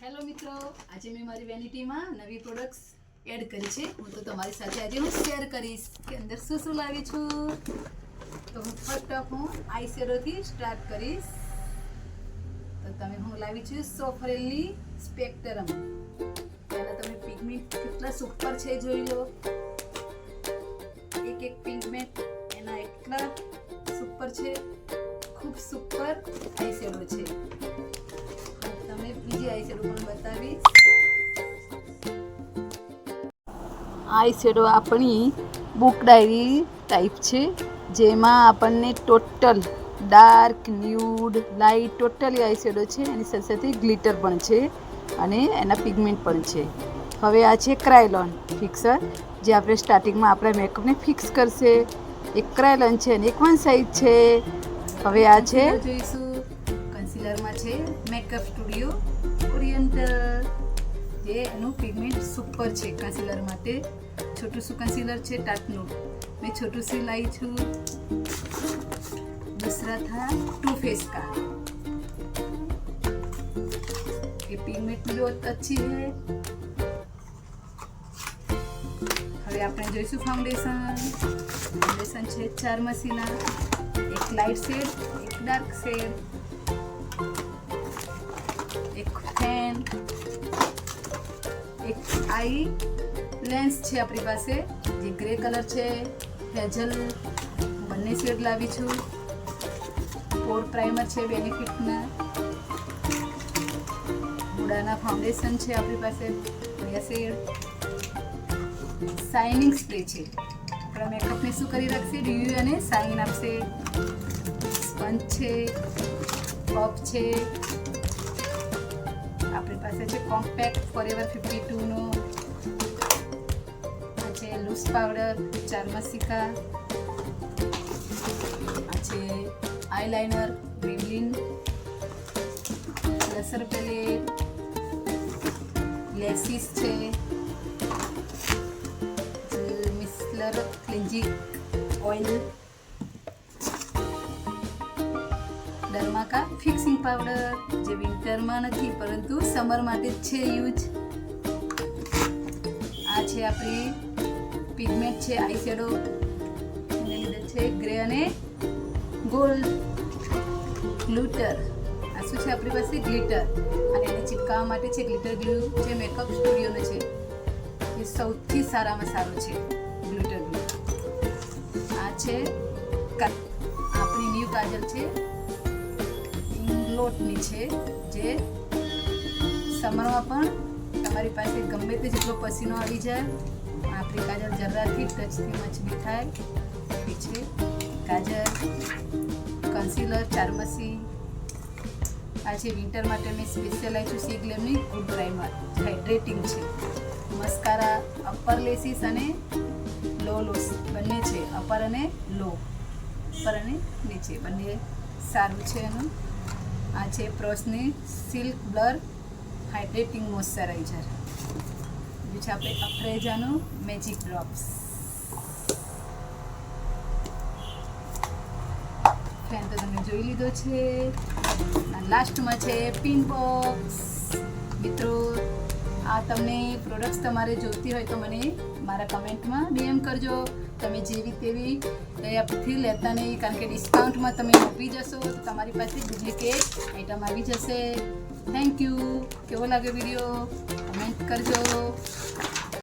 Hello મિત્રો, આજે મેં મારી વેનિટીમાં નવી પ્રોડક્ટ્સ એડ કરી છે. હું તો તમારી સાથે આજે હું શેર કરીશ કે અંદર શું શું લાવી છું. તો હું ફર્સ્ટ ઓફ હું આઈ શેડોથી સ્ટાર્ટ કરીશ. તો હું લાવી છું સોફરેલની સ્પેક્ટ્રમ. પહેલાં તમે પિગમેન્ટ કેટલા સુપર છે જોઈ લો. એક પિગમેન્ટ એના એટલા સુપર છે, ખૂબ સુપર આઈ શેડો છે. બીજી આઈ શેડો પણ બતાવીશ. આઈ શેડો આપણી બુક ડાયરી ટાઈપ છે, જેમાં આપણને total dark, nude, light totally eye shadow છે. એની સાથે સાથે ગ્લિટર પણ છે અને એના પિગમેન્ટ પણ છે. હવે આ છે ક્રાયોલોન ફિક્સર, જે આપણે સ્ટાર્ટિંગમાં આપણા મેકઅપને ફિક્સ કરશે. એક ક્રાયોલોન છે અને એક વન સાઇઝ છે. હવે આ છે જોઈશું કન્સીલરમાં છે મેકઅપ સ્ટુડિયો ઓરિએન્ટલ, જે એનું પિગમેન્ટ સુપર છે. કન્સીલર માટે છોટું શું કન્સીલર છે ટાટનું, मैं छोटू सी लाई छू. दूसरा था टू फेस का, ये पिगमेंट भी बहुत अच्छी है. હવે આપણે જોઈશું ફાઉન્ડેશન છે 4 મસીના, એક લાઇટ શેડ, એક ડાર્ક શેડ, એક ફેન, એક આઈ લેન્સ છે આપણી પાસે, જે ગ્રે કલર છે. હેઝલ બંને શેડ લાવી છું. પોર પ્રાઇમર છે બેનિફિટના. બુડાના ફાઉન્ડેશન છે આપણી પાસે 2 શેડ. શાઇનિંગ સ્પ્રે છે, આપણા મેકઅપને શું કરી રાખશે, રિવ્યુ અને શાઇન આપશે. સ્પંજ છે, પફ છે આપણી પાસે છે. કોમ્પેક્ટ ફોરએવર 52 નો આ છે. લૂઝ પાવડર 4 મસીકા. આ છે આઈલાઇનર મેબલિન. લસર પેલેટ, લેસીસ છે, મિસલર ક્લિન્જિંગ ઓઇલ, ડર્માકા ફિક્સિંગ પાવડર, જે વિન્ટરમાં નથી પરંતુ સમર માટે જ છે યુઝ. આ છે આપણી પિગમેન્ટ છે આઈ શેડો, એને લીધે છે ગ્રે અને ગોલ્ડ. ગ્લિટર, આ શું છે આપણી પાસે ગ્લિટર, અને એને ચિપકાવવા માટે છે ગ્લિટર ગ્લુ, જે મેકઅપ સ્ટુડિયોનો છે. એ સૌથી સારામાં સારો છે ગ્લિટર ગ્લુ. આ છે આપણી ન્યૂ કાજલ છે, ઇંગ્લોટની છે, જે સમરમાં પણ તમારી પાસે ગમે તે જેટલો પસીનો આવી જાય, આપણી કાજલજરાથી ટચથી મચ નહીં થાય એવી છે. કાજલ, કન્સીલર 4 મસી. આ છે વિન્ટર માટે મેં સ્પેશિયલ આવી છું સી ગ્લેમની ગુડ પ્રાઇમર, હાઇડ્રેટિંગ છે. મસ્કારા અપર લેસીસ અને લો લોસ બંને છે, અપર અને લો, ઉપર અને નીચે બંને સારું છે એનું. આ છે પ્રોસની સિલ્ક બ્લર હાઇડ્રેટિંગ મોઇશ્ચરાઇઝર. બીજું છે આપણે અફ્રેજાનું મેજિક ડ્રોપ્સ. ફેન તો તમે જોઈ લીધો છે. લાસ્ટમાં છે પિન બોક્સ. મિત્રો, આ તમને પ્રોડક્ટ્સ તમારે જોઈતી હોય તો મને મારા કમેન્ટમાં ડીએમ કરજો. તમે જેવી તેવી એપથી લેતા નહીં, કારણ કે ડિસ્કાઉન્ટમાં તમે આપી જશો તો તમારી પાસે ડુપ્લિકેટ આઈટમ આવી જશે. Thank you. કેવો લાગે વિડીયો કમેન્ટ કરજો.